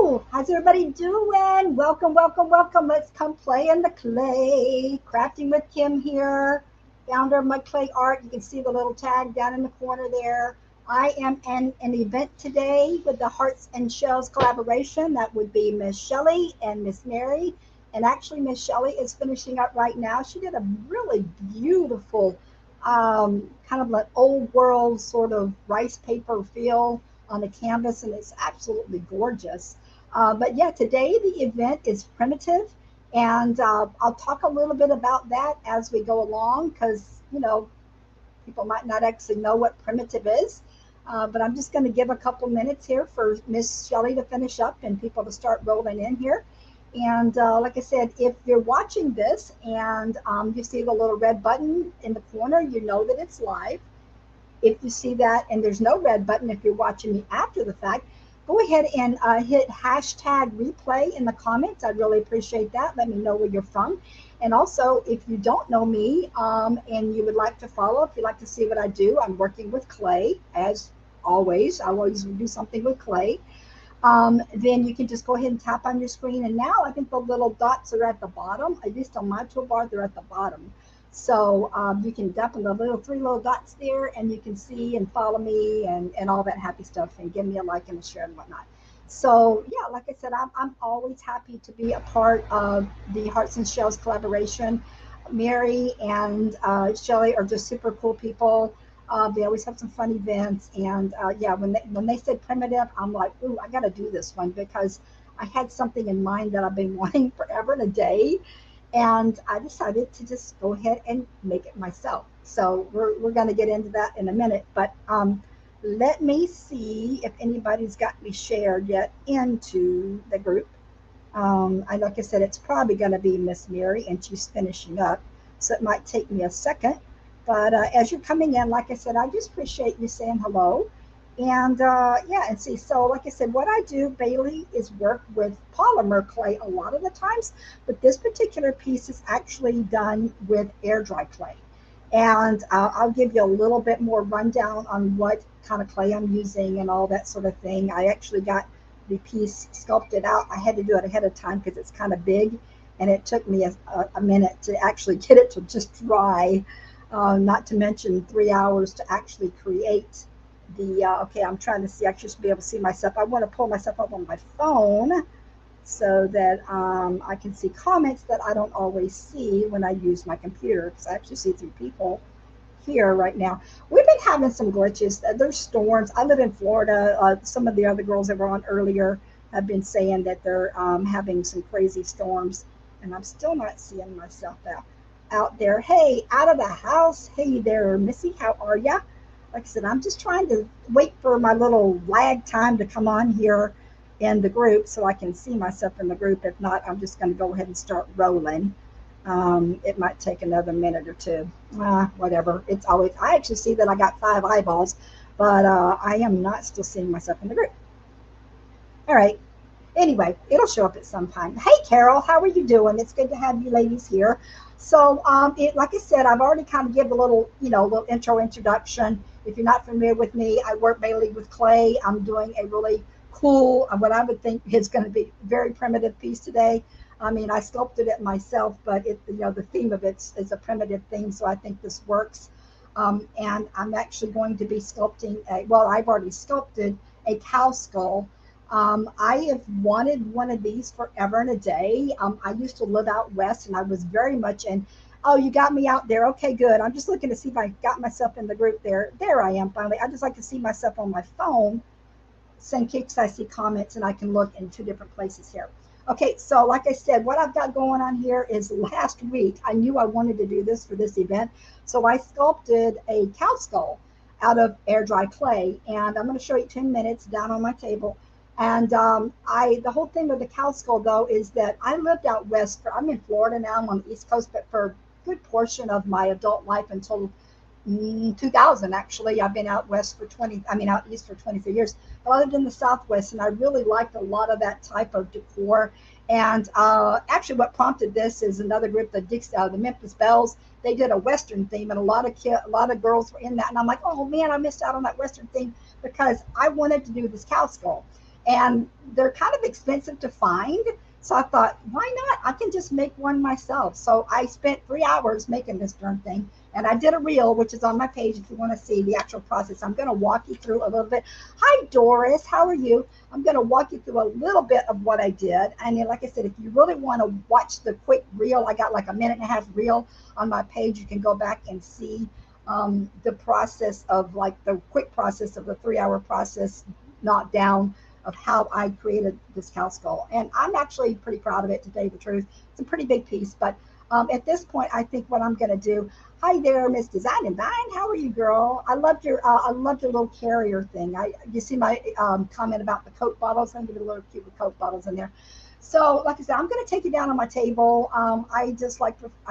How's everybody doing? Welcome, welcome, welcome. Let's come play in the clay. Crafting with Kim here, founder of Mud.Clay.Art. You can see the little tag down in the corner there. I am in an event today with the Hearts and Shells collaboration. That would be Miss Shelley and Miss Mary. And actually, Miss Shelley is finishing up right now. She did a really beautiful, kind of like old world sort of rice paper feel on the canvas, and it's absolutely gorgeous. But yeah, today the event is primitive, and I'll talk a little bit about that as we go along because, people might not actually know what primitive is. But I'm just going to give a couple minutes here for Miss Shelley to finish up and people to start rolling in here. And like I said, if you're watching this and you see the little red button in the corner, you know that it's live. If you see that and there's no red button, if you're watching me after the fact, go ahead and hit hashtag replay in the comments. I'd really appreciate that. Let me know where you're from. And also, if you don't know me and you would like to follow, if you'd like to see what I do, I'm working with clay as always. I always do something with clay. Then you can just go ahead and tap on your screen. And now I think the little dots are at the bottom. At least on my toolbar, they're at the bottom. So you can tap on the three little dots there, and you can see and follow me and all that happy stuff, and give me a like and a share and whatnot. So yeah, like I said, I'm always happy to be a part of the Hearts and Shells collaboration. Mary and Shelley are just super cool people. They always have some fun events, and yeah, when they said primitive, I'm like, ooh, I got to do this one because I had something in mind that I've been wanting forever and a day, and I decided to just go ahead and make it myself. So we're going to get into that in a minute, but let me see if anybody's got me shared yet into the group. Like I said, it's probably going to be Miss Mary, and she's finishing up, so it might take me a second. But as you're coming in, like I said, I just appreciate you saying hello. And yeah, and see, so like I said, what I do, Bailey, is work with polymer clay a lot of the times, but this particular piece is actually done with air dry clay. And I'll give you a little bit more rundown on what kind of clay I'm using and all that sort of thing. I actually got the piece sculpted out. I had to do it ahead of time because it's kind of big, and it took me a minute to actually get it to just dry. Not to mention 3 hours to actually create the, okay, I'm trying to see, I should be able to see myself. I want to pull myself up on my phone so that I can see comments that I don't always see when I use my computer, because I actually see through people here right now. We've been having some glitches. There's storms. I live in Florida. Some of the other girls that were on earlier have been saying that they're having some crazy storms, and I'm still not seeing myself out there. Hey, out of the house. Hey there, Missy. How are ya? Like I said, I'm just trying to wait for my little lag time to come on here in the group so I can see myself in the group. If not, I'm just going to go ahead and start rolling. It might take another minute or two. Whatever. It's always, I actually see that I got 5 eyeballs, but I am not still seeing myself in the group. All right. Anyway, it'll show up at some time. Hey, Carol, how are you doing? It's good to have you ladies here. So, like I said, I've already kind of given a little, little introduction. If you're not familiar with me, I work mainly with clay. I'm doing a really cool, what I would think is going to be a very primitive piece today. I mean, I sculpted it myself, but the theme of it is a primitive theme, so I think this works. And I'm actually going to be sculpting I've already sculpted a cow skull. I have wanted one of these forever and a day. I used to live out west, and I was very much in. Oh, you got me out there. Okay, good. I'm just looking to see if I got myself in the group there. There I am finally. I just like to see myself on my phone, so in case I see comments and I can look in 2 different places here. Okay, so like I said, what I've got going on here is last week, I knew I wanted to do this for this event. So I sculpted a cow skull out of air dry clay. And I'm going to show you 10 minutes down on my table. And the whole thing with the cow skull, though, is that I lived out west. I'm in Florida now. I'm on the East Coast, but for a good portion of my adult life until 2000, actually, I've been out west for out east for 23 years. But I lived in the Southwest, and I really liked a lot of that type of decor. And actually, what prompted this is another group, the Memphis Belles. They did a Western theme, and a lot of girls were in that. And I'm like, oh man, I missed out on that Western theme because I wanted to do this cow skull. and they're kind of expensive to find. So I thought, why not? I can just make one myself. So I spent 3 hours making this darn thing. And I did a reel, which is on my page if you want to see the actual process. I'm going to walk you through a little bit. Hi, Doris. How are you? I'm going to walk you through a little bit of what I did. And then, like I said, if you really want to watch the quick reel, I got like a minute and a half reel on my page. You can go back and see the process of like the quick process of the 3 hour process, not down, of how I created this cow skull. And I'm actually pretty proud of it, to tell you the truth. It's a pretty big piece, but at this point, I think what I'm going to do. Hi there, Miss Design and Dine. How are you, girl? I loved your little carrier thing. You see my comment about the Coke bottles. I'm going to be a little cute with Coke bottles in there. So, like I said, I'm going to take you down on my table. I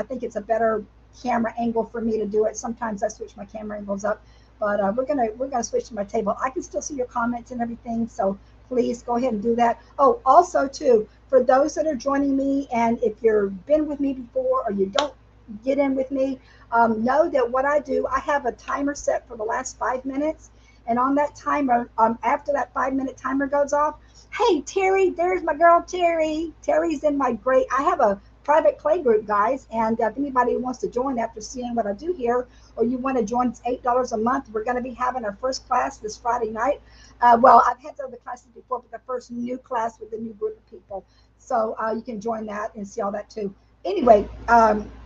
think it's a better camera angle for me to do it. Sometimes I switch my camera angles up, but we're gonna switch to my table. I can still see your comments and everything, so please go ahead and do that. Oh, also too, for those that are joining me, and if you've been with me before or you don't get in with me, know that what I do, I have a timer set for the last 5 minutes, and on that timer, after that 5 minute timer goes off, hey Terry, there's my girl Terry. Terry's in my great. I have a private play group, guys, and if anybody wants to join after seeing what I do here, or you want to join, it's $8 a month. We're going to be having our first class this Friday night. Well, I've had other classes before, but the first new class with a new group of people. So you can join that and see all that too. Anyway,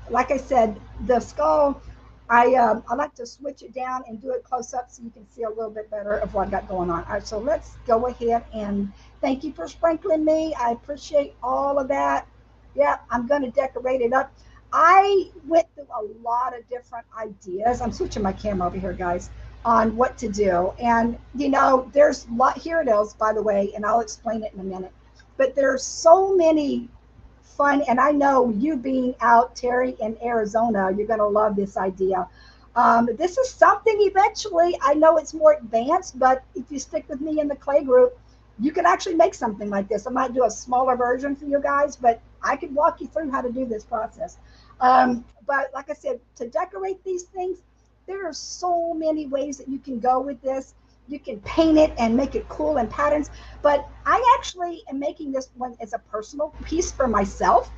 like I said, the skull, I like to switch it down and do it close up so you can see a little bit better of what I got going on. All right, so let's go ahead and thank you for sprinkling me. I appreciate all of that. Yeah, I'm going to decorate it up. I went through a lot of different ideas. I'm switching my camera over here, guys, on what to do. And, there's a lot. Here it is, by the way, and I'll explain it in a minute. But there's so many fun, and I know you being out, Terry, in Arizona, you're going to love this idea. This is something eventually, I know it's more advanced, but if you stick with me in the clay group, you can actually make something like this. I might do a smaller version for you guys, but I could walk you through how to do this process. But like I said, to decorate these things, there are so many ways that you can go with this. You can paint it and make it cool and patterns. But I actually am making this one as a personal piece for myself.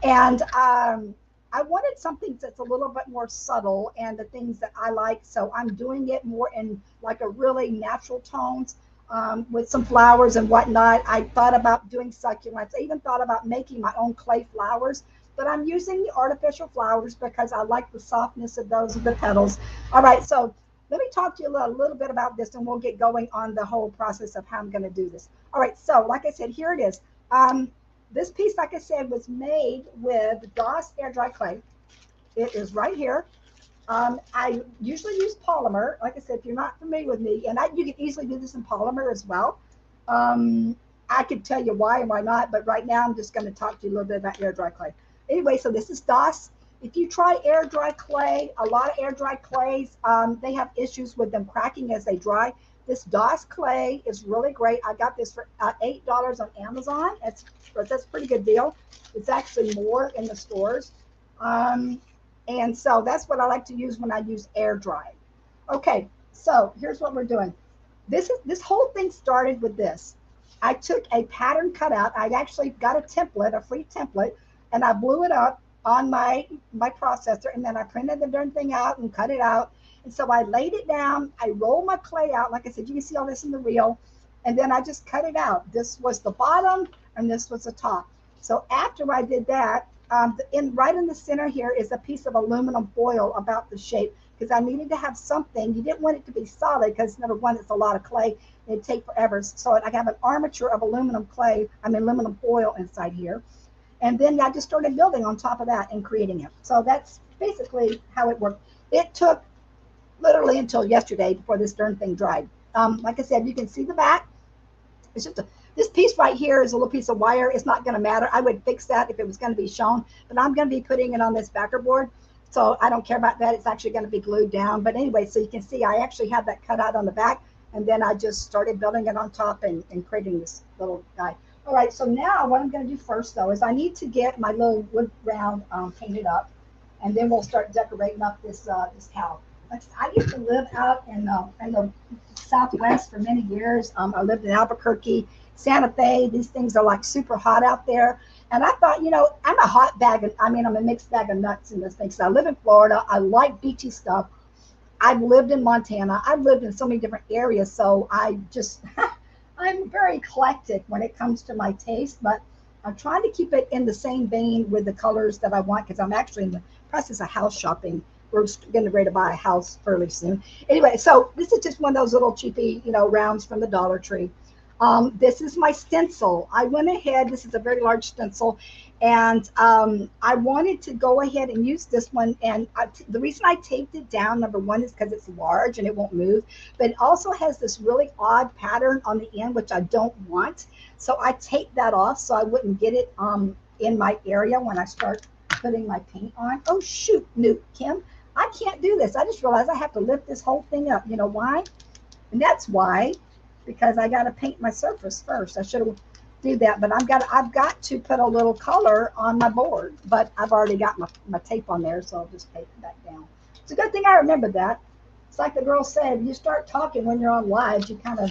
And I wanted something that's a little bit more subtle and the things that I like. So I'm doing it more in like a really natural tones, with some flowers and whatnot. I thought about doing succulents. I even thought about making my own clay flowers, but I'm using the artificial flowers because I like the softness of those, of the petals. All right, so let me talk to you a little bit about this, and we'll get going on the whole process of how I'm going to do this. All right, so like I said, here it is. This piece, like I said, was made with DOS air dry clay. It is right here. I usually use polymer. Like I said, if you're not familiar with me, and you can easily do this in polymer as well. I could tell you why and why not, but right now I'm just going to talk to you a little bit about air dry clay. Anyway, so this is DOS. If you try air dry clay, a lot of air dry clays, they have issues with them cracking as they dry. This DOS clay is really great. I got this for $8 on Amazon. That's a pretty good deal. It's actually more in the stores. And so that's what I like to use when I use air dry. Okay, so here's what we're doing. This whole thing started with this. I took a pattern cutout. I actually got a template, a free template, and I blew it up on my processor, and then I printed the darn thing out and cut it out. And so I laid it down. I rolled my clay out. Like I said, you can see all this in the reel. And then I just cut it out. This was the bottom, and this was the top. So after I did that, right in the center here is a piece of aluminum foil about the shape, because I needed to have something. You didn't want it to be solid because, number one, it's a lot of clay. It'd take forever. So I have an armature of aluminum foil inside here. And then I just started building on top of that and creating it. So that's basically how it worked. It took literally until yesterday before this darn thing dried. Like I said, you can see the back. It's just this piece right here is a little piece of wire. It's not going to matter. I would fix that if it was going to be shown, but I'm going to be putting it on this backer board. So I don't care about that. It's actually going to be glued down. But anyway, so you can see I actually have that cut out on the back, and then I just started building it on top and creating this little guy. All right, so now what I'm going to do first, though, is I need to get my little wood round painted up, and then we'll start decorating up this cow. I used to live out in the Southwest for many years. I lived in Albuquerque, Santa Fe. These things are like super hot out there. And I thought, you know, I'm a hot bag of, I mean, I'm a mixed bag of nuts in this thing. So I live in Florida. I like beachy stuff. I've lived in Montana. I've lived in so many different areas. So I just, I'm very eclectic when it comes to my taste, but I'm trying to keep it in the same vein with the colors that I want because I'm actually in the process of house shopping. We're getting ready to buy a house fairly soon. Anyway, so this is just one of those little cheapy, you know, rounds from the Dollar Tree. This is my stencil. I went ahead, this is a very large stencil, and I wanted to go ahead and use this one. And the reason I taped it down, number one, is because it's large and it won't move, but it also has this really odd pattern on the end, which I don't want. So I taped that off so I wouldn't get it in my area when I start putting my paint on. Oh, shoot, Newt, Kim, I can't do this. I just realized I have to lift this whole thing up. You know why? And that's why, because I got to paint my surface first. I should have do that, but I've got to put a little color on my board, but I've already got my tape on there, so I'll just tape it back down. It's a good thing I remembered that. It's like the girl said, you start talking when you're on live, you kind of,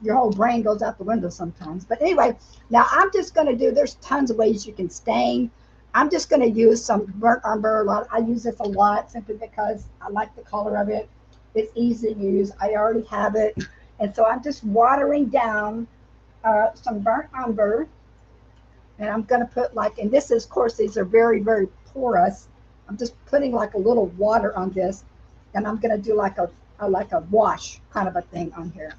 your whole brain goes out the window sometimes. But anyway, now I'm just going to do, there's tons of ways you can stain. I'm just going to use some burnt umber. I use this a lot simply because I like the color of it. It's easy to use. I already have it. And so I'm just watering down some burnt umber. And I'm going to put like, and this is, of course, these are very, very porous. I'm just putting like a little water on this. And I'm going to do like a wash kind of a thing on here.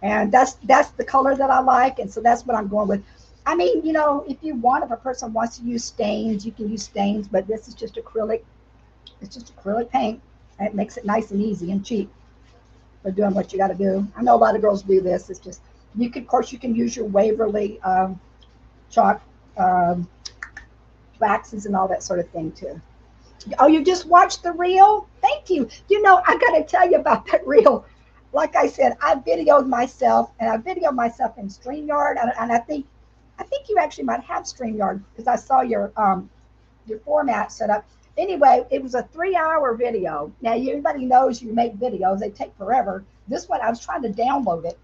And that's the color that I like. And so that's what I'm going with. I mean, you know, if you want, if a person wants to use stains, you can use stains, but this is just acrylic. It's just acrylic paint. And it makes it nice and easy and cheap for doing what you got to do. I know a lot of girls do this. It's just, you can, of course, you can use your Waverly chalk waxes and all that sort of thing too. Oh, you just watched the reel? Thank you. You know, I got to tell you about that reel. Like I said, I videoed myself, and I videoed myself in StreamYard, and I think you actually might have StreamYard because I saw your format set up. Anyway, it was a 3-hour video. Now, everybody knows you make videos. They take forever. This one, I was trying to download it,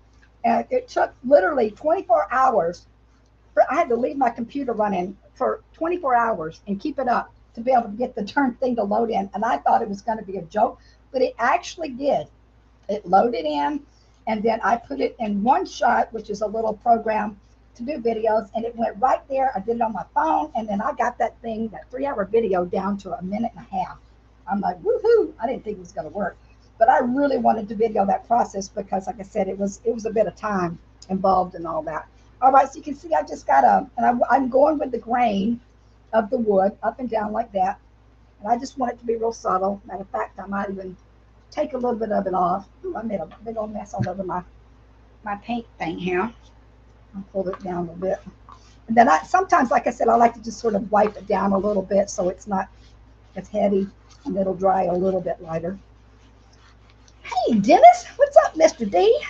and it took literally 24 hours. I had to leave my computer running for 24 hours and keep it up to be able to get the darn thing to load in. And I thought it was going to be a joke, but it actually did. It loaded in, and then I put it in One Shot, which is a little program to do videos, and it went right there. I did it on my phone, and then I got that thing, that 3-hour video, down to a minute and a half. I'm like, woohoo! I didn't think it was going to work, but I really wanted to video that process because, like I said, it was a bit of time involved in all that. All right, so you can see I just got I'm going with the grain of the wood up and down like that, and I just want it to be real subtle. Matter of fact, I might even take a little bit of it off. Ooh, I made a big old mess all over my paint thing here. I'll pull it down a little bit. And then sometimes, like I said, I like to just sort of wipe it down a little bit so it's not as heavy and it'll dry a little bit lighter. Hey, Dennis, what's up, Mr. D?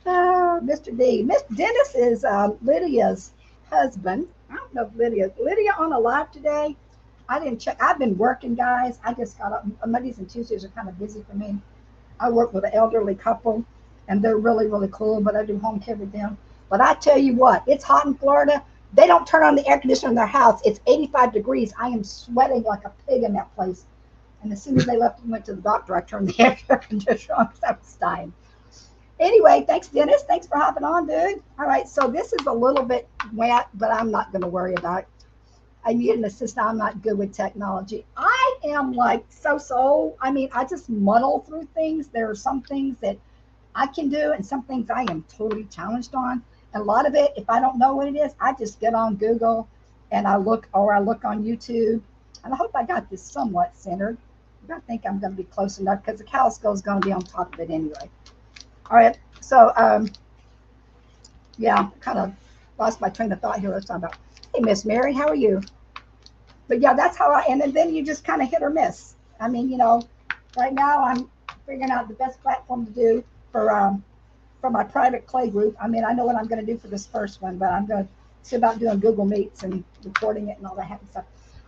Mr. D. Mr. Dennis is Lydia's husband. I don't know if Lydia on a live today. I didn't check. I've been working, guys. I just got up. Mondays and Tuesdays are kind of busy for me. I work with an elderly couple, and they're really, really cool, but I do home care with them. But I tell you what, it's hot in Florida. They don't turn on the air conditioner in their house. It's 85 degrees. I am sweating like a pig in that place. And as soon as they left and went to the doctor, I turned the air conditioner on because I was dying. Anyway, thanks, Dennis. Thanks for hopping on, dude. All right, so this is a little bit wet, but I'm not going to worry about it. I need an assistant. I'm not good with technology. I am like so. I mean, I just muddle through things. There are some things that I can do and some things I am totally challenged on. And a lot of it, if I don't know what it is, I just get on Google and I look on YouTube. And I hope I got this somewhat centered. I think I'm going to be close enough because the cowskull is going to be on top of it anyway. All right, so yeah, kind of lost my train of thought here. Let's talk about. Hey, Miss Mary, how are you? But yeah, that's how and then you just kind of hit or miss. I mean, you know, right now I'm figuring out the best platform to do for my private clay group. I mean, I know what I'm going to do for this first one, but I'm going to see about doing Google Meets and recording it and all that happy stuff.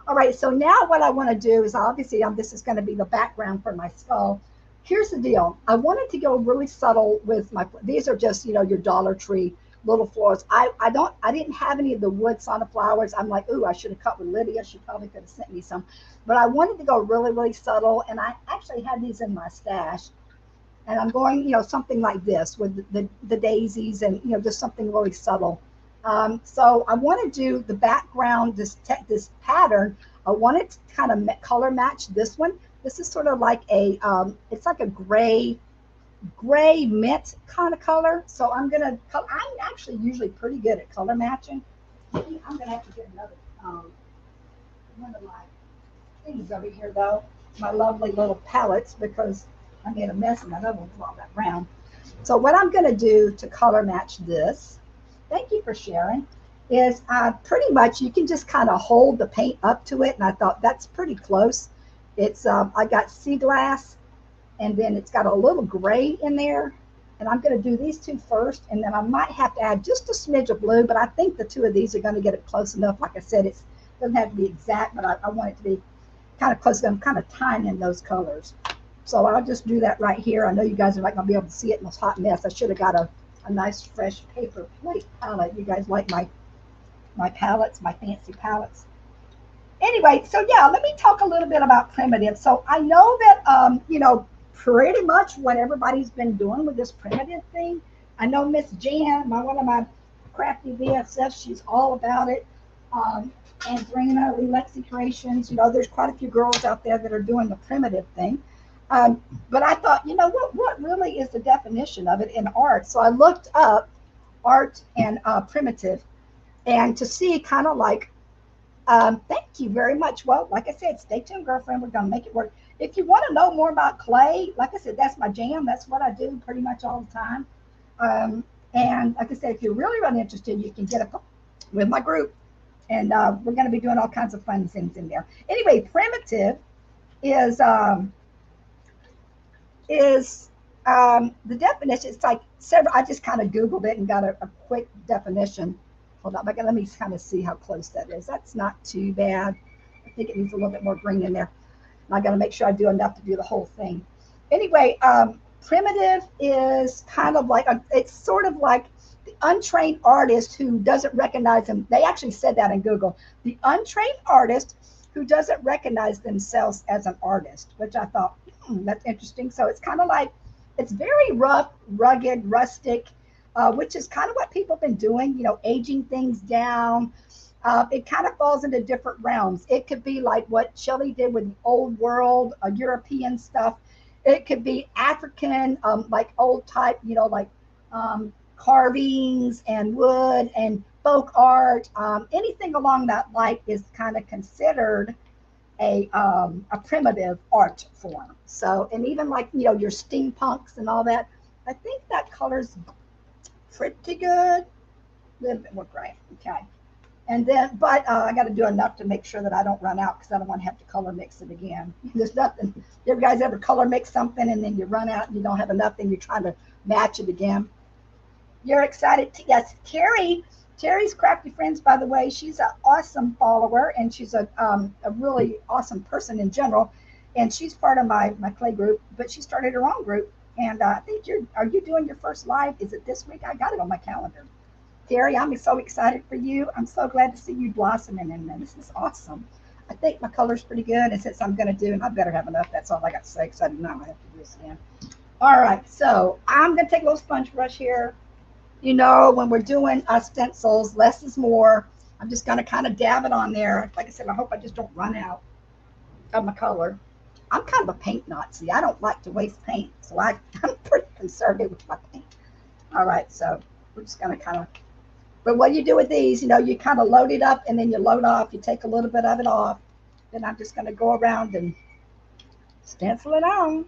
All right, so now what I want to do is obviously this is going to be the background for my skull. here's the deal. I wanted to go really subtle with my, these are just, you know, your Dollar Tree little flowers. I didn't have any of the wood sunflowers. I'm like, ooh, I should have cut with Lydia. She probably could have sent me some. But I wanted to go really, really subtle. And I actually had these in my stash. And I'm going, you know, something like this with the daisies and, you know, just something really subtle. So I want to do the background, this pattern. I wanted to kind of color match this one. This is sort of like a, it's like a gray mint kind of color. So I'm actually usually pretty good at color matching. Maybe I'm gonna have to get another one of my things over here though, my lovely little palettes, because I made a mess in that other one with all that brown. So what I'm gonna do to color match this, thank you for sharing, is pretty much you can just kind of hold the paint up to it, and I thought that's pretty close. It's I got sea glass, and then it's got a little gray in there, and I'm going to do these two first, and then I might have to add just a smidge of blue, but I think the two of these are going to get it close enough. Like I said, it doesn't have to be exact, but I want it to be kind of close. I'm kind of tying in those colors. So I'll just do that right here. I know you guys are not going to be able to see it in this hot mess. I should have got a nice fresh paper plate palette. You guys like my palettes, my fancy palettes. Anyway, so yeah, let me talk a little bit about primitive. So I know that, you know, pretty much what everybody's been doing with this primitive thing. I know Miss Jan, one of my crafty BFFs, she's all about it. Andrina, Lexi Creations, you know, there's quite a few girls out there that are doing the primitive thing. But I thought, you know, what really is the definition of it in art? So I looked up art and primitive, and to see kind of like, thank you very much. Well, like I said, stay tuned, girlfriend. We're going to make it work. If you want to know more about clay, like I said, that's my jam. That's what I do pretty much all the time. And like I said, if you're really, really interested, you can get up with my group. And we're going to be doing all kinds of fun things in there. Anyway, primitive is the definition. It's like several. I just kind of Googled it and got a quick definition. Hold on, let me kind of see how close that is. That's not too bad. I think it needs a little bit more green in there. And I got to make sure I do enough to do the whole thing. Anyway, primitive is kind of like, it's sort of like the untrained artist who doesn't recognize them. They actually said that in Google. The untrained artist who doesn't recognize themselves as an artist, which I thought, that's interesting. So it's kind of like, it's very rough, rugged, rustic, which is kind of what people have been doing, you know, aging things down. It kind of falls into different realms. It could be like what Shelley did with the old world, European stuff. It could be African, like old type, you know, like carvings and wood and folk art. Anything along that line is kind of considered a primitive art form. So, and even like, you know, your steampunks and all that, I think that color's pretty good. A little bit more gray. Okay. And then, but I got to do enough to make sure that I don't run out, because I don't want to have to color mix it again. There's nothing. You guys ever color mix something and then you run out and you don't have enough and you're trying to match it again? You're excited? Yes, Terry's Crafty Friends, by the way, she's an awesome follower, and she's a really awesome person in general. And she's part of my clay group, but she started her own group. And I think are you doing your first live? Is it this week? I got it on my calendar. Terry, I'm so excited for you. I'm so glad to see you blossoming in there. This is awesome. I think my color's pretty good. And since I'm going to do, and I better have enough, that's all I got to say, because I do not have to do this again. All right, so I'm going to take a little sponge brush here. You know, when we're doing stencils, less is more. I'm just going to kind of dab it on there. Like I said, I hope I just don't run out of my color. I'm kind of a paint Nazi. I don't like to waste paint, so I'm pretty conservative with my paint. All right, so we're just going to kind of, but what you do with these, you know, you kind of load it up and then you load off. You take a little bit of it off. Then I'm just going to go around and stencil it on.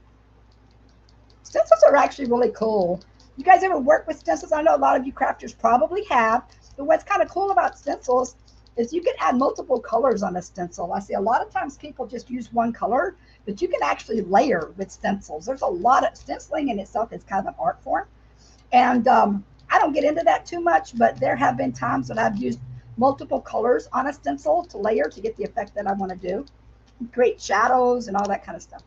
Stencils are actually really cool. You guys ever work with stencils? I know a lot of you crafters probably have. But what's kind of cool about stencils is you can add multiple colors on a stencil. I see a lot of times people just use one color, but you can actually layer with stencils. There's a lot of stenciling in itself is kind of an art form. And I don't get into that too much, but there have been times that I've used multiple colors on a stencil to layer to get the effect that I want to do. Create shadows and all that kind of stuff.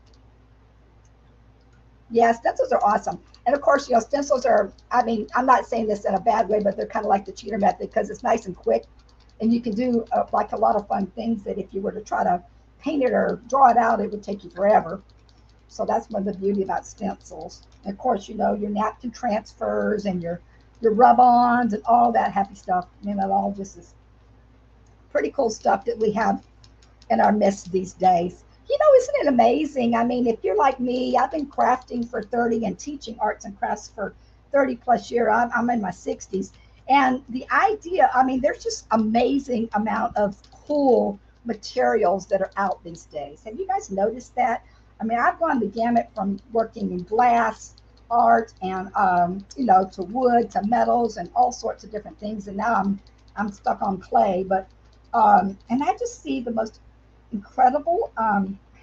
Yeah, stencils are awesome. And of course, stencils are, I mean, I'm not saying this in a bad way, but they're kind of like the cheater method because it's nice and quick. And you can do like a lot of fun things that if you were to try to paint it or draw it out, it would take you forever. So that's one of the beauty about stencils. And of course, your napkin transfers and your rub-ons and all that happy stuff. It all just is pretty cool stuff that we have in our midst these days. Isn't it amazing? I mean, if you're like me, I've been crafting for 30 and teaching arts and crafts for 30 plus years. I'm in my 60s. And the idea, I mean, there's just amazing amount of cool materials that are out these days. Have you guys noticed that? I mean, I've gone the gamut from working in glass, art, and to wood, to metals, and all sorts of different things. And now I'm stuck on clay, but and I just see the most incredible.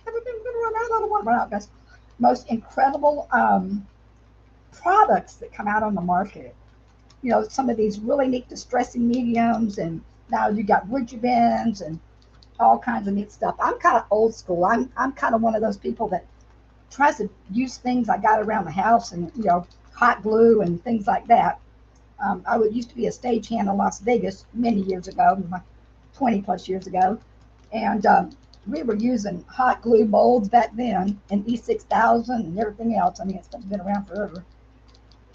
Haven't been going to run out. I don't want to run out, guys. Most incredible products that come out on the market. Some of these really neat distressing mediums, and now you got wood bends and all kinds of neat stuff. I'm kind of old school. I'm kind of one of those people that tries to use things I got around the house, and hot glue and things like that. I would used to be a stagehand in Las Vegas many years ago, 20 plus years ago, and we were using hot glue molds back then, and E6000 and everything else. I mean, it's been around forever.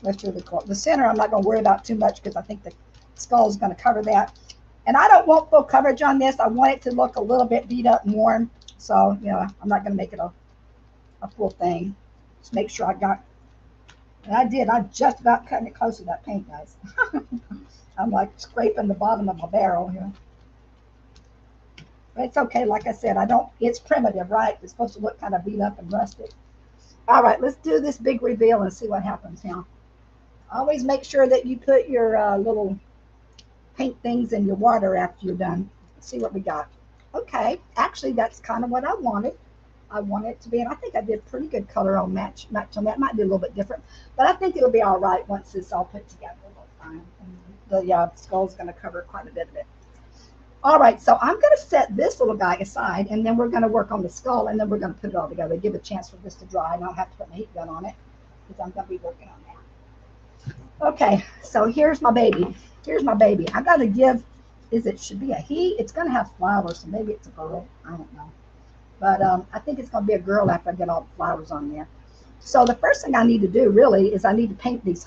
That's really cool. The center, I'm not going to worry about too much because I think the skull is going to cover that. And I don't want full coverage on this. I want it to look a little bit beat up and worn. So, I'm not going to make it a full thing. Just make sure I got, and I did. I'm just about cutting it close to that paint, guys. I'm like scraping the bottom of my barrel here. But it's okay. Like I said, it's primitive, right? It's supposed to look kind of beat up and rustic. All right, let's do this big reveal and see what happens now. Always make sure that you put your little paint things in your water after you're done. Let's see what we got. Okay, actually, that's kind of what I wanted. I want it to be, and I think I did pretty good color on match on that. Might be a little bit different, but I think it'll be all right once it's all put together. Fine. And the skull's going to cover quite a bit of it. All right, so I'm going to set this little guy aside, and then we're going to work on the skull, and then we're going to put it all together, give a chance for this to dry, and I'll have to put my heat gun on it because I'm going to be working on that. Okay, so here's my baby. Here's my baby. I got to give, should be a he? It's going to have flowers, so maybe it's a girl. I don't know. But I think it's going to be a girl after I get all the flowers on there. So the first thing I need to do really is I need to paint these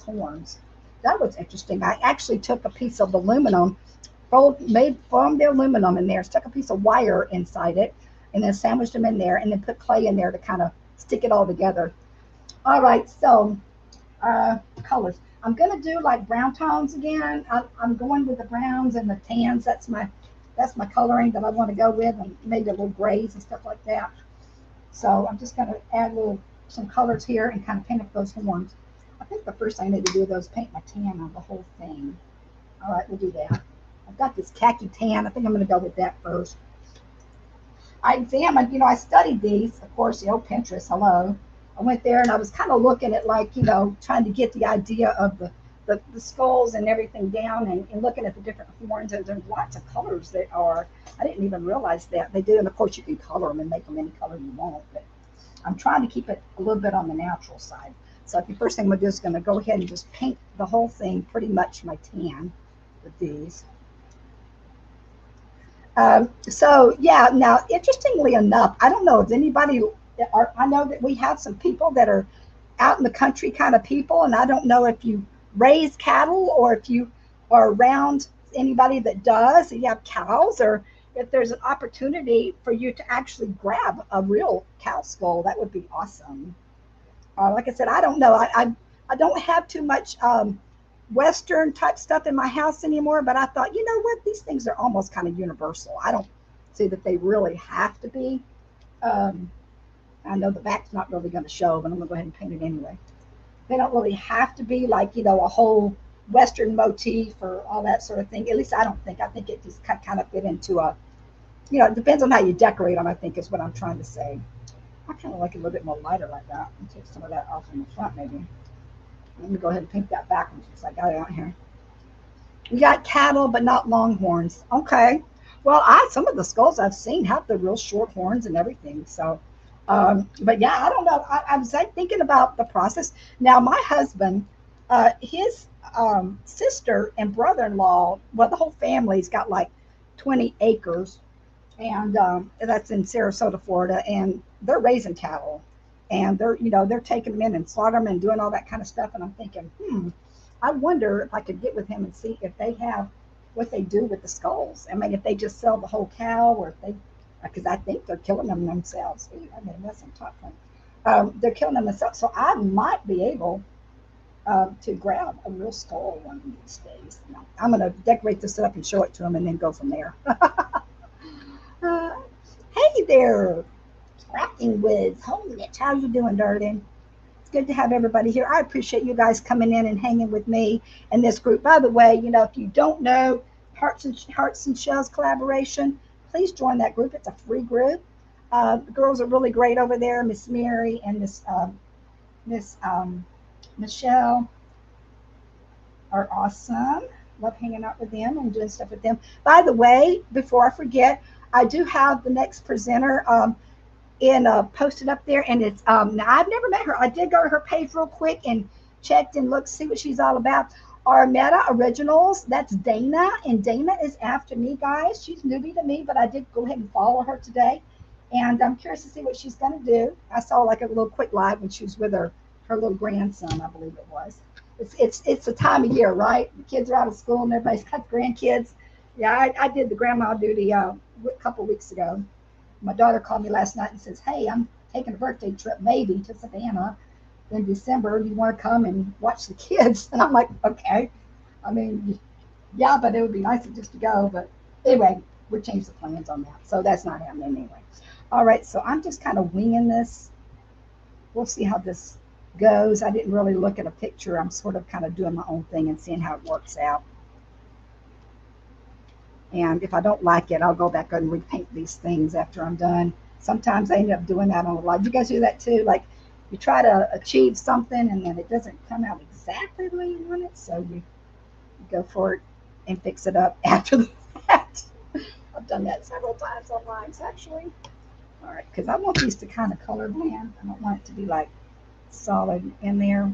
horns. That was interesting. I actually took a piece of aluminum, made from the aluminum in there, stuck a piece of wire inside it, and then sandwiched them in there, and then put clay in there to kind of stick it all together. All right, so colors. I'm going to do like brown tones again. I'm going with the browns and the tans. That's my coloring that I want to go with, and maybe a little grays and stuff like that. So I'm just going to add some colors here and kind of paint up those horns. I think the first thing I need to do is paint my tan on the whole thing. All right, we'll do that. I've got this khaki tan. I think I'm going to go with that first. I examined, I studied these, of course, Pinterest, hello. I went there and I was kind of looking at trying to get the idea of the skulls and everything down, and looking at the different horns, and there's lots of colors that are, I didn't even realize that they do. And of course you can color them and make them any color you want, but I'm trying to keep it a little bit on the natural side. So the first thing we're just going to go ahead and just paint the whole thing pretty much my tan with these. So yeah, now interestingly enough, I don't know if anybody, I know that we have some people that are out in the country kind of people, and I don't know if you raise cattle or if you are around anybody that does, and you have cows, or if there's an opportunity for you to actually grab a real cow skull. That would be awesome. Like I said, I don't know. I don't have too much Western type stuff in my house anymore, but I thought, you know what, these things are almost kind of universal. I don't see that they really have to be. I know the back's not really going to show, but I'm going to go ahead and paint it anyway. They don't really have to be like, a whole Western motif or all that sort of thing. At least I don't think. I think it just kind of fit into a, it depends on how you decorate them, I think is what I'm trying to say. I kind of like it a little bit more lighter like that. I'll take some of that off in the front maybe. Let me go ahead and paint that back since I got it out here. We got cattle, but not longhorns. Okay. Well, some of the skulls I've seen have the real short horns and everything. So But yeah, I don't know. I was like thinking about the process. Now, my husband, his sister and brother-in-law, well, the whole family's got like 20 acres, and that's in Sarasota, Florida, and they're raising cattle, and they're taking them in and slaughtering them and doing all that kind of stuff. And I'm thinking, I wonder if I could get with him and see if they have what they do with the skulls. I mean, if they just sell the whole cow, or if they, because I think they're killing them themselves. I mean, that's some top thing. They're killing them themselves, so I might be able to grab a real skull one of these days. I'm going to decorate this up and show it to them, and then go from there. uh, hey there, Crafting with Holiness. How you doing, darling? It's good to have everybody here. I appreciate you guys coming in and hanging with me and this group. By the way, if you don't know Hearts and Shells collaboration, please join that group. It's a free group. The girls are really great over there. Miss Mary and Miss Michelle are awesome. Love hanging out with them and doing stuff with them. By the way, before I forget, I do have the next presenter posted up there, and it's now I've never met her. I did go to her page real quick and checked and looked, see what she's all about. Our Meta Originals, that's Dana, and Dana is after me, guys. She's newbie to me, but I did go ahead and follow her today, and I'm curious to see what she's going to do. I saw like a little quick live when she was with her little grandson, I believe it was. It's the time of year, right? The kids are out of school and everybody's got grandkids. Yeah, I did the grandma duty a couple weeks ago. My daughter called me last night and says, "Hey, I'm taking a birthday trip, maybe to Savannah in December. Do you want to come and watch the kids?" And I'm like, "Okay." I mean, yeah, but it would be nice just to go. But anyway, we changed the plans on that, so that's not happening anyway. All right, so I'm just kind of winging this. We'll see how this goes. I didn't really look at a picture. I'm sort of kind of doing my own thing and seeing how it works out. And if I don't like it, I'll go back and repaint these things after I'm done. Sometimes I end up doing that on a live. You guys do that too? Like you try to achieve something and then it doesn't come out exactly the way you want it. So you go for it and fix it up after the fact. I've done that several times on lives, actually. All right, because I want these to kind of color blend. I don't want it to be like solid in there.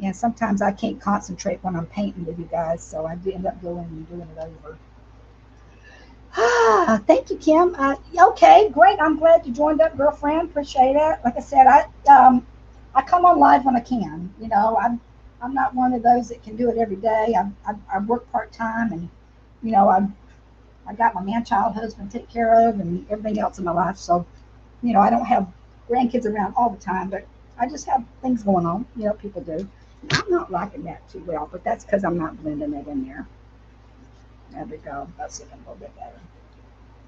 And sometimes I can't concentrate when I'm painting with you guys, so I end up going and doing it over. Thank you, Kim. Okay, great. I'm glad you joined up, girlfriend. Appreciate it. Like I said, I come on live when I can. I'm not one of those that can do it every day. I work part time, and I got my man-child husband to take care of, and everything else in my life. So I don't have grandkids around all the time, but I just have things going on. People do. I'm not liking that too well, but that's because I'm not blending it in there. There we go. That's looking a little bit better.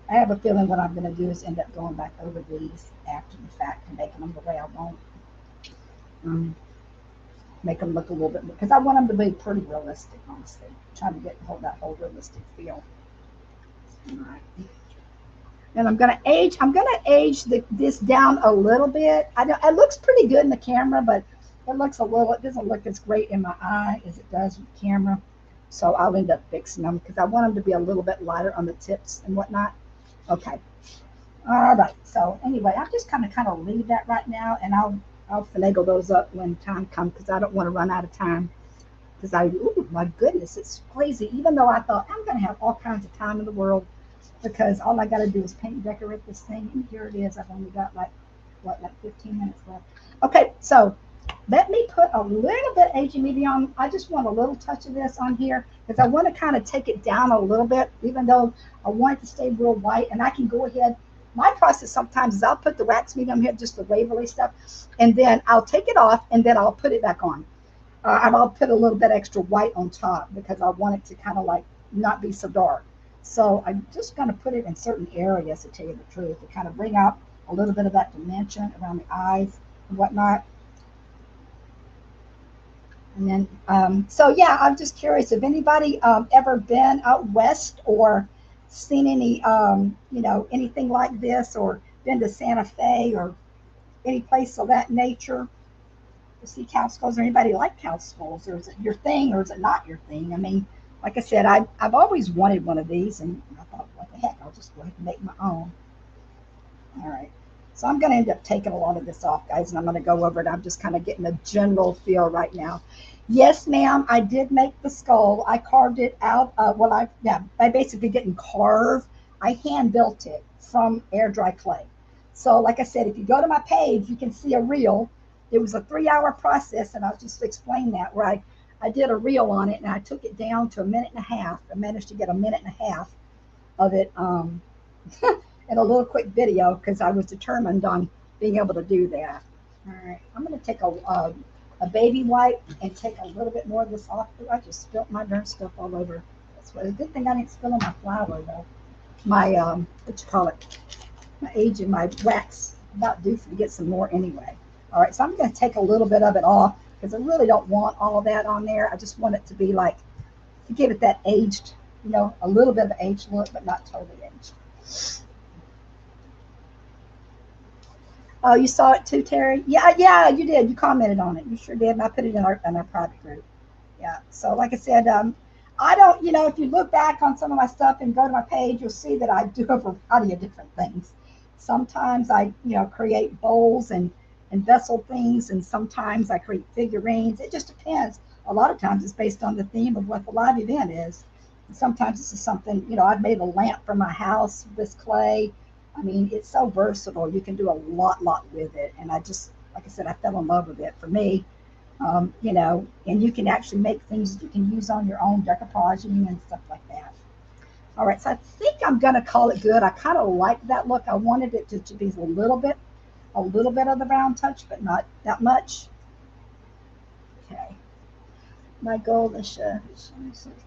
I have a feeling what I'm going to do is end up going back over these after the fact and making them the way I want. Make them look a little bit, because I want them to be pretty realistic, honestly. Trying to get that whole realistic feel. All right. And I'm going to age this down a little bit. It looks pretty good in the camera, but it doesn't look as great in my eye as it does with the camera. So I'll end up fixing them because I want them to be a little bit lighter on the tips and whatnot. Okay. All right. So anyway, I'm just kind of leave that right now, and I'll finagle those up when time comes, because I don't want to run out of time. Because oh my goodness, it's crazy. Even though I thought I'm going to have all kinds of time in the world, because all I got to do is paint and decorate this thing, and here it is. I've only got like 15 minutes left. Okay, so let me put a little bit aging media on. I just want a little touch of this on here because I want to kind of take it down a little bit, even though I want it to stay real white. And I can go ahead. My process sometimes is I'll put the wax medium here, just the Waverly stuff, and then I'll take it off, and then I'll put it back on. And I'll put a little bit extra white on top because I want it to kind of like not be so dark. So I'm just going to put it in certain areas, to tell you the truth, to kind of bring out a little bit of that dimension around the eyes and whatnot. And then, so yeah, I'm just curious if anybody ever been out west or seen any, anything like this, or been to Santa Fe or any place of that nature to see cow skulls, or anybody like cow skulls, or is it your thing, or is it not your thing? I mean, like I said, I've always wanted one of these, and I thought, what the heck, I'll just go ahead and make my own. All right. So I'm going to end up taking a lot of this off, guys, and I'm going to go over it. I'm just kind of getting a general feel right now. Yes, ma'am, I did make the skull. I carved it out. Well, I basically didn't carve. I hand built it from air dry clay. So, like I said, if you go to my page, you can see a reel. It was a 3-hour process, and I'll just explain that where I did a reel on it, and I took it down to a minute and a half. I managed to get a minute and a half of it. In a little quick video because I was determined on being able to do that. All right, I'm going to take a baby wipe and take a little bit more of this off. I just spilt my darn stuff all over. That's what. A good thing I didn't spill on my flour though. My what you call it? My agent, my wax. About due for to get some more anyway. All right, so I'm going to take a little bit of it off because I really don't want all of that on there. I just want it to be like to give it that aged, a little bit of an aged look, but not totally aged. Oh, you saw it too, Terry? Yeah, yeah, you did. You commented on it. You sure did. And I put it in our private group. Yeah. So, like I said, I don't, if you look back on some of my stuff and go to my page, you'll see that I do a variety of different things. Sometimes I, create bowls and vessel things, and sometimes I create figurines. It just depends. A lot of times it's based on the theme of what the live event is. And sometimes this is something, I've made a lamp for my house with clay. I mean, it's so versatile. You can do a lot with it. And I just, like I said, I fell in love with it. For me, and you can actually make things that you can use on your own decoupaging and stuff like that. All right, so I think I'm going to call it good. I kind of like that look. I wanted it to be a little bit of the brown touch, but not that much. Okay. My goal is let's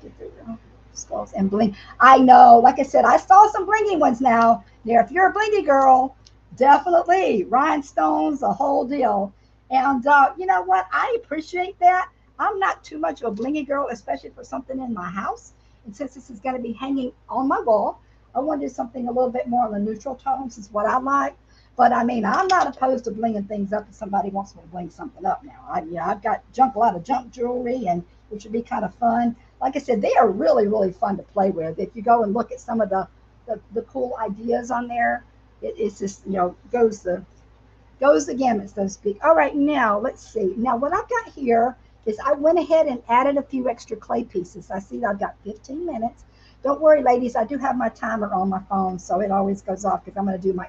get the skulls and bling. I know, like I said, I saw some blingy ones now. Now, if you're a blingy girl, definitely rhinestones, the whole deal. And you know what? I appreciate that. I'm not too much of a blingy girl, especially for something in my house. And since this is going to be hanging on my wall, I wanted something a little bit more on the neutral tones, is what I like. But I mean, I'm not opposed to blinging things up if somebody wants me to bling something up now. I've got a lot of junk jewelry, and which would be kind of fun. Like I said, they are really fun to play with. If you go and look at some of the cool ideas on there, it's just goes the gamut, so to speak. All right, now let's see. Now what I've got here is I went ahead and added a few extra clay pieces. I see I've got 15 minutes. Don't worry, ladies. I do have my timer on my phone, so it always goes off because I'm going to do my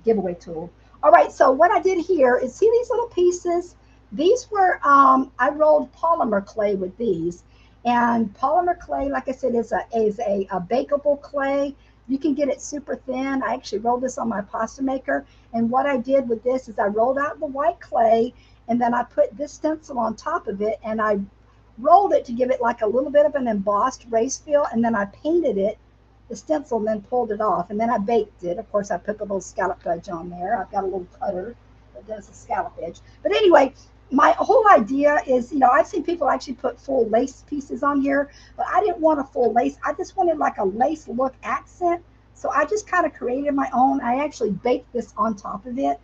giveaway tool. All right, so what I did here is see these little pieces. These were I rolled polymer clay with these, and polymer clay, like I said, is a bakeable clay. You can get it super thin. I actually rolled this on my pasta maker, and what I did with this is I rolled out the white clay, and then I put this stencil on top of it, and I rolled it to give it like a little bit of an embossed raised feel, and then I painted it, the stencil, and then pulled it off, and then I baked it. Of course, I put the little scallop edge on there. I've got a little cutter that does the scallop edge. But anyway, my whole idea is, I've seen people actually put full lace pieces on here, but I didn't want a full lace. I just wanted like a lace look accent. So I just kind of created my own. I actually baked this on top of it.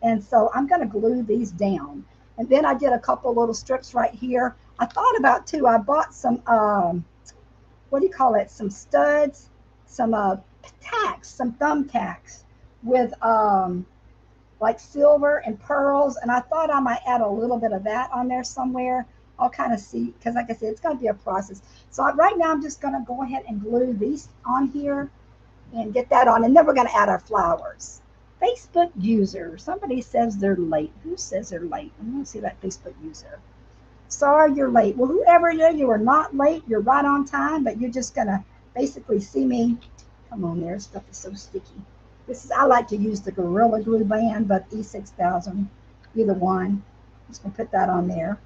And so I'm going to glue these down. And then I did a couple little strips right here. I thought about too, I bought some, what do you call it? Some studs, some tacks, some thumbtacks with like silver and pearls, and I thought I might add a little bit of that on there somewhere. I'll kind of see, because like I said, it's going to be a process. So right now I'm just going to go ahead and glue these on here and get that on, and then we're going to add our flowers. Facebook user, somebody says they're late. Who says they're late? I'm going to see that Facebook user. Sorry you're late. Well, whoever you are not late. You're right on time, but you're just going to basically see me. Come on there, stuff is so sticky. I like to use the Gorilla Glue band, but E6000, either one. I'm just going to put that on there.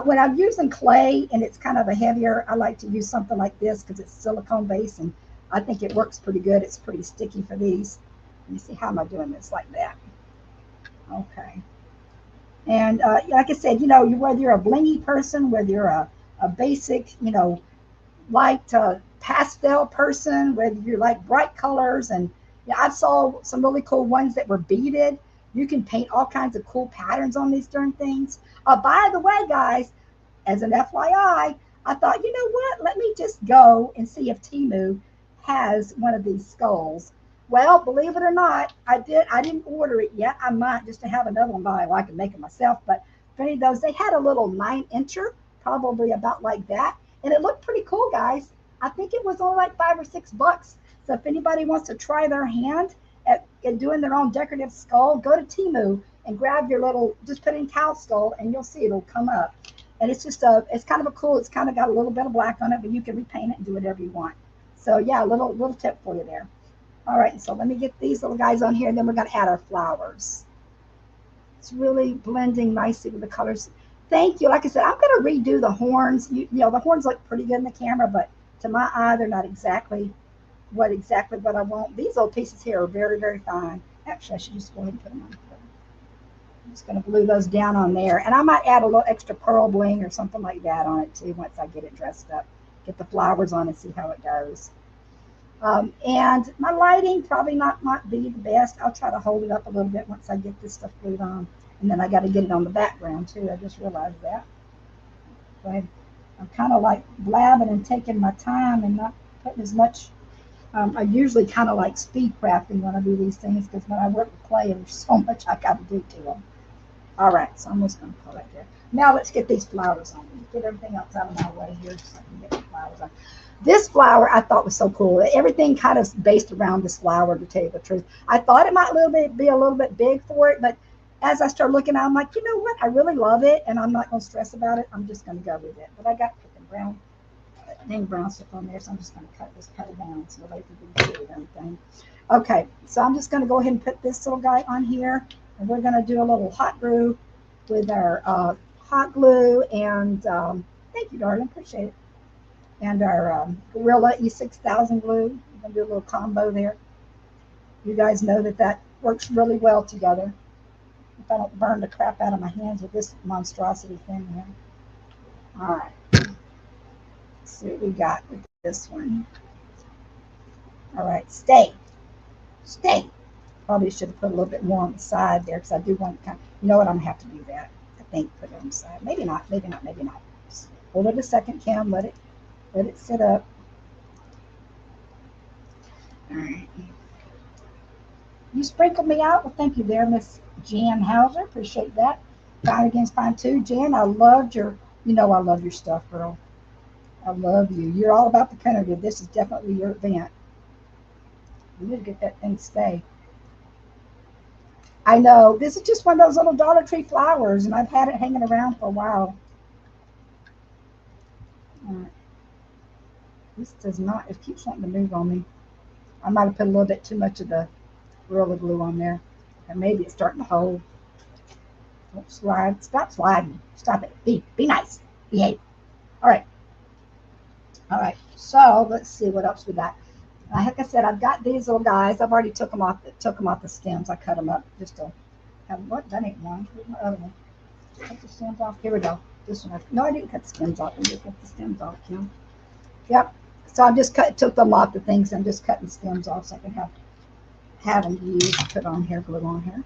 When I'm using clay and it's kind of a heavier, I like to use something like this because it's silicone based, and I think it works pretty good. It's pretty sticky for these. Let me see, how am I doing this? Like that. Okay. And like I said, whether you're a blingy person, whether you're a basic, light pastel person, whether you like bright colors, and I saw some really cool ones that were beaded. You can paint all kinds of cool patterns on these darn things. By the way, guys, as an FYI, I thought, you know what? Let me just go and see if Temu has one of these skulls. Well, believe it or not, I didn't order it yet. I might, just to have another one, but I can make it myself. But for any of those, they had a little 9-incher, probably about like that, and it looked pretty cool, guys. I think it was only like $5 or $6. So if anybody wants to try their hand at doing their own decorative skull, go to Temu and grab your little, just put in cow skull, and you'll see it'll come up. And it's just it's kind of a cool. It's kind of got a little bit of black on it, but you can repaint it and do whatever you want. So yeah, little tip for you there. All right, so let me get these little guys on here, and then we're going to add our flowers. It's really blending nicely with the colors. Thank you. Like I said, I'm going to redo the horns. You know, the horns look pretty good in the camera, but to my eye, they're not exactly what I want. These little pieces here are very, very fine. Actually, I should just go ahead and put them on. I'm just going to glue those down on there. And I might add a little extra pearl bling or something like that on it, too, once I get it dressed up. Get the flowers on and see how it goes. And my lighting probably might be the best. I'll try to hold it up a little bit once I get this stuff glued on. And then I got to get it on the background too. I just realized that. But I'm kind of like blabbing and taking my time and not putting as much. I usually kind of like speed crafting when I do these things, because when I work with clay, there's so much I got to do to them. All right, so I'm just going to pull it there. Now let's get these flowers on. Get everything else out of my way here so I can get the flowers on. This flower I thought was so cool. Everything kind of based around this flower, to tell you the truth. I thought it might be a little bit big for it, but as I started looking at it, I'm like, you know what? I really love it, and I'm not going to stress about it. I'm just going to go with it. But I got the brown stuff on there, so I'm just going to cut it down so the people can see everything. Okay, so I'm just going to go ahead and put this little guy on here, and we're going to do a little hot glue with our hot glue, and thank you, darling, appreciate it. And our Gorilla E6000 glue. We're going to do a little combo there. You guys know that works really well together. If I don't burn the crap out of my hands with this monstrosity thing here. All right. Let's see what we got with this one. All right, stay. Probably should have put a little bit more on the side there, because I do want to you know what, I'm going to have to do that. I think put it on the side. Maybe not. Just hold it a second, Kim. Let it sit up. All right. You sprinkled me out. Well, thank you there, Miss Jan Hauser. Appreciate that. Fine Against Fine too. Jan, I love your stuff, girl. I love you. You're all about the country. This is definitely your event. You need to get that thing to stay. I know. This is just one of those little Dollar Tree flowers, and I've had it hanging around for a while. All right. This does not, it keeps wanting to move on me. I might have put a little bit too much of the Gorilla Glue on there. And maybe it's starting to hold. Don't slide. Stop sliding. Stop it. Be nice. Behave. All right. So let's see what else we got. Like I said, I've got these little guys. I've already took them off the stems. I cut them up just to have what? That ain't one. Where's my other one? Cut the stems off. Here we go. This one. No, I didn't cut the stems off. I didn't cut the stems off, Kim. Yep. So I just took them off the things. I'm just cutting the stems off so I can have them used, put on here, glue on here.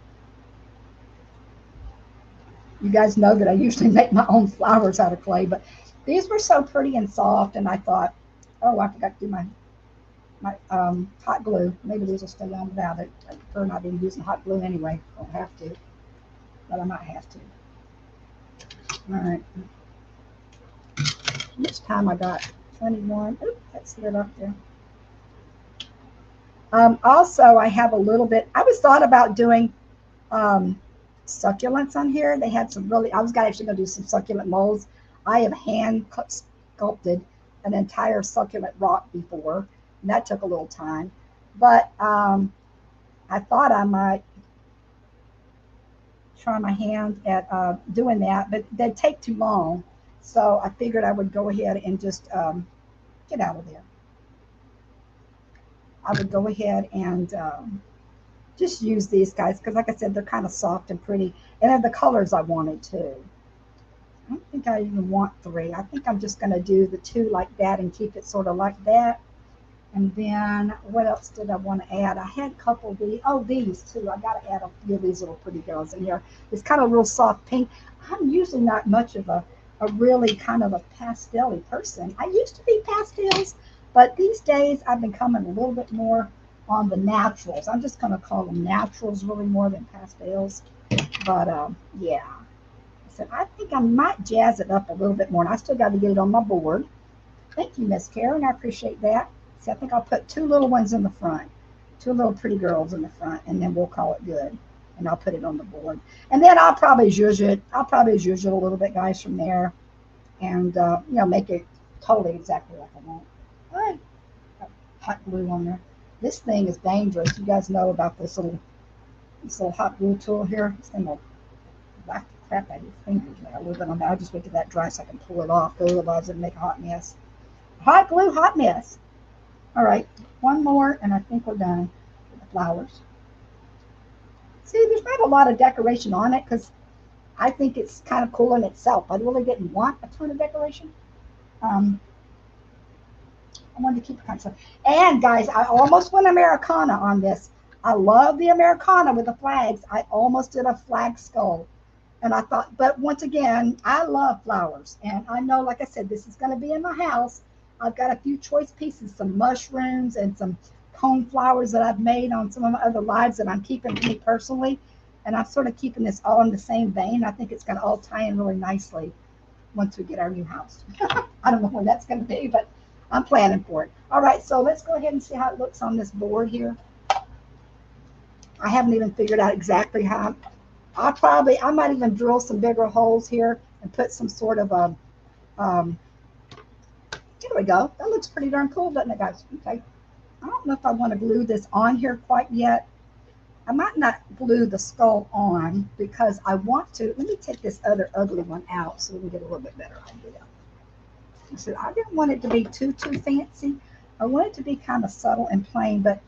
You guys know that I usually make my own flowers out of clay, but these were so pretty and soft, and I thought, oh, I forgot to do my hot glue. Maybe these will stay on without it. I prefer not even using hot glue anyway. Don't have to, but I might have to. All right. How much time I got? 21. Oop, that slid up there. Also, I have a little bit. I was thought about doing succulents on here. They had some really. I was actually going to do some succulent molds. I have hand sculpted an entire succulent rock before, and that took a little time. But I thought I might try my hand at doing that, but they'd take too long. So I figured I would go ahead and just get out of there. I would go ahead and just use these guys, because like I said, they're kind of soft and pretty, and they're the colors I wanted too. I don't think I even want 3. I think I'm just going to do the 2 like that and keep it sort of like that. And then what else did I want to add? I had a couple of these. Oh, these too. I got to add a few of these little pretty girls in here. It's kind of real soft pink. I'm usually not much of a really kind of a pastel-y person. I used to be pastels, but these days I've been becoming a little bit more on the naturals. I'm just going to call them naturals really more than pastels. But yeah, I said, I think I might jazz it up a little bit more. And I still got to get it on my board. Thank you, Miss Karen. I appreciate that. See, I think I'll put two little ones in the front, two little pretty girls in the front, and then we'll call it good. And I'll put it on the board. And then I'll probably zhuzh it. I'll probably zhuzh it a little bit, guys, from there. And, make it totally exactly like I want. All right. Hot glue on there. This thing is dangerous. You guys know about this little hot glue tool here. This thing will whack the crap out of your fingers now. A little bit on that. I'll just wait till that dry so I can pull it off. Otherwise, it'll make a hot mess. Hot glue, hot mess. All right, one more, and I think we're done with the flowers. See, there's not a lot of decoration on it because I think it's kind of cool in itself. I really didn't want a ton of decoration. Um, I wanted to keep it kind of simple. And guys, I almost went Americana on this. I love the Americana with the flags. I almost did a flag skull. And I thought, but once again, I love flowers. And I know, like I said, this is going to be in my house. I've got a few choice pieces, some mushrooms and some cone flowers that I've made on some of my other lives that I'm keeping for me personally. And I'm sort of keeping this all in the same vein. I think it's going to all tie in really nicely once we get our new house. I don't know when that's going to be, but I'm planning for it. All right, so let's go ahead and see how it looks on this board here. I haven't even figured out exactly how. I might even drill some bigger holes here and put some sort of there we go. That looks pretty darn cool, doesn't it, guys? Okay. I don't know if I want to glue this on here quite yet. I might not glue the skull on because I want to. Let me take this other ugly one out so we can get a little bit better idea. So I didn't want it to be too fancy. I want it to be kind of subtle and plain, but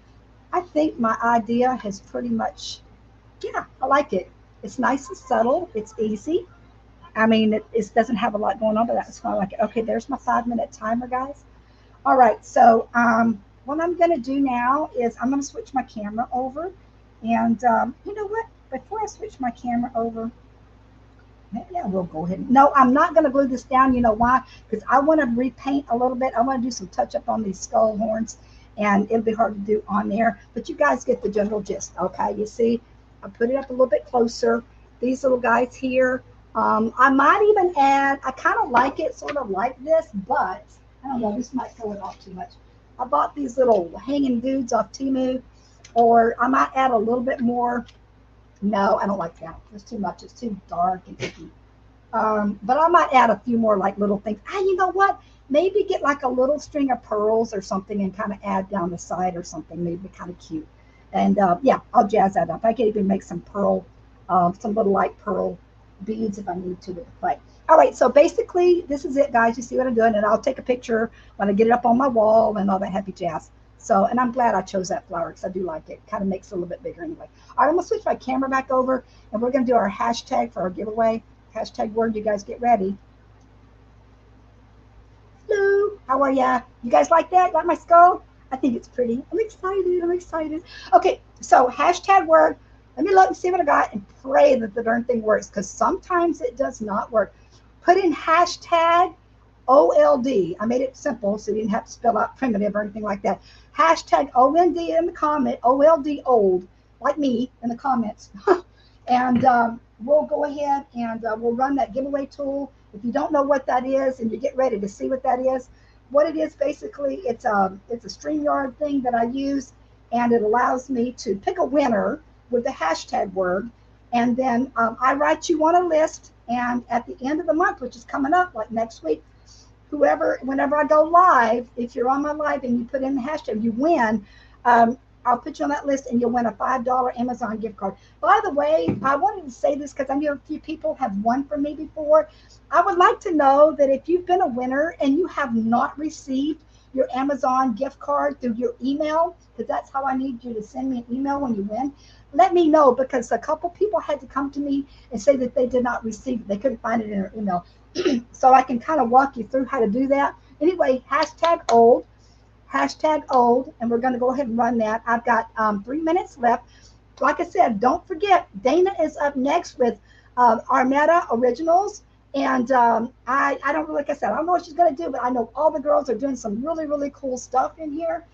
I think my idea has pretty much, yeah, I like it. It's nice and subtle. It's easy. I mean, it doesn't have a lot going on, but that's why I like it. Okay, there's my 5-minute timer, guys. All right, so what I'm going to do now is I'm going to switch my camera over. And you know what? Before I switch my camera over, maybe I will go ahead. No, I'm not going to glue this down. You know why? Because I want to repaint a little bit. I want to do some touch up on these skull horns, and it'll be hard to do on there. But you guys get the general gist, okay? You see, I put it up a little bit closer. These little guys here. I might even add, I kind of like it sort of like this, but I don't know, this might throw it off too much. I bought these little hanging dudes off Temu, or I might add a little bit more. No, I don't like that. There's too much. It's too dark and icky. But I might add a few more like little things. You know what? Maybe get like a little string of pearls or something and kind of add down the side or something. Maybe kind of cute. And yeah, I'll jazz that up. I can even make some pearl, some little light pearl beads if I need to with the clay. All right, so basically this is it, guys. You see what I'm doing, and I'll take a picture when I get it up on my wall and all that happy jazz. So, and I'm glad I chose that flower because I do like it. Kind of makes it a little bit bigger anyway. All right, I'm gonna switch my camera back over, and we're gonna do our hashtag for our giveaway. Hashtag word. You guys get ready. Hello, how are ya? You guys like that? Like my skull? I think it's pretty. I'm excited. I'm excited. Okay, so hashtag word. Let me look and see what I got and pray that the darn thing works because sometimes it does not work. Put in hashtag OLD. I made it simple so you didn't have to spell out primitive or anything like that. Hashtag OLD in the comment, OLD old, like me in the comments. And we'll go ahead and we'll run that giveaway tool. If you don't know what that is and you get ready to see what that is, what it is basically, it's a StreamYard thing that I use, and it allows me to pick a winner with the hashtag word, and then I write you on a list, and at the end of the month, which is coming up like next week, whenever I go live, if you're on my live and you put in the hashtag, you win. I'll put you on that list and you'll win a $5 Amazon gift card. By the way, I wanted to say this because I know a few people have won from me before. I would like to know that if you've been a winner and you have not received your Amazon gift card through your email, because that's how I need you to send me an email when you win, let me know, because a couple people had to come to me and say that they did not receive it. They couldn't find it in their email. So I can kind of walk you through how to do that. Anyway, hashtag old, and we're going to go ahead and run that. I've got 3 minutes left. Like I said, don't forget, Dana is up next with Armetta Originals. And I don't know, like I said, I don't know what she's going to do, but I know all the girls are doing some really, really cool stuff in here.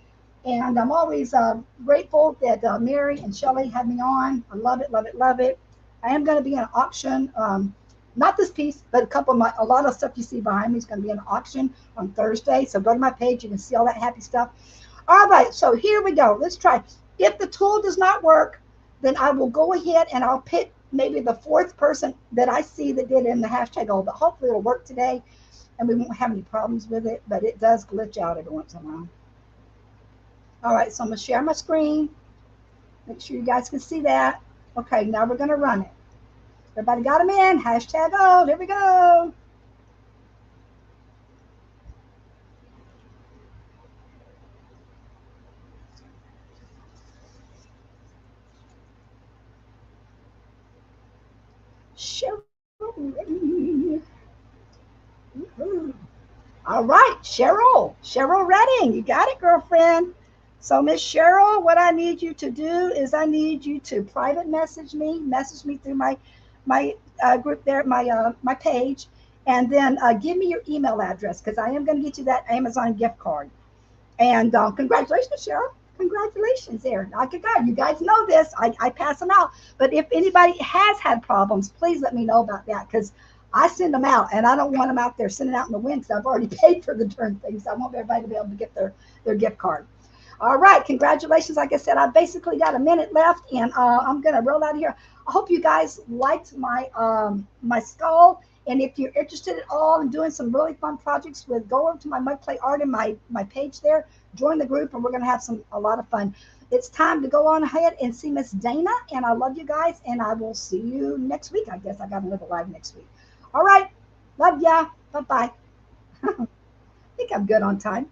And I'm always grateful that Mary and Shelley had me on. I love it, love it, love it. I am going to be in an auction. Not this piece, but a lot of stuff you see behind me is going to be an auction on Thursday. So go to my page. You can see all that happy stuff. All right, so here we go. Let's try. If the tool does not work, then I will go ahead and I'll pick maybe the fourth person that I see that did it in the hashtag goal. But hopefully it'll work today and we won't have any problems with it. But it does glitch out every once in a while. All right, so I'm going to share my screen. Make sure you guys can see that. Okay, now we're going to run it. Everybody got them in? Hashtag gold. Here we go. Cheryl. All right, Cheryl. Cheryl Redding. You got it, girlfriend. So, Miss Cheryl, what I need you to do is I need you to private message me through my group there, my page, and then give me your email address because I am going to get you that Amazon gift card. And congratulations, Cheryl. Congratulations there. I could go. You guys know this. I pass them out. But if anybody has had problems, please let me know about that because I send them out and I don't want them out there sending out in the wind because I've already paid for the darn things. I want everybody to be able to get their gift card. All right, congratulations. Like I said, I basically got a minute left, and I'm gonna roll out of here. I hope you guys liked my skull, and if you're interested at all in doing some really fun projects with, go over to my Mud.Clay.Art and my page there. Join the group, and we're gonna have a lot of fun. It's time to go on ahead and see Miss Dana, and I love you guys, and I will see you next week. I guess I got another live next week. All right, love ya. Bye bye. I think I'm good on time.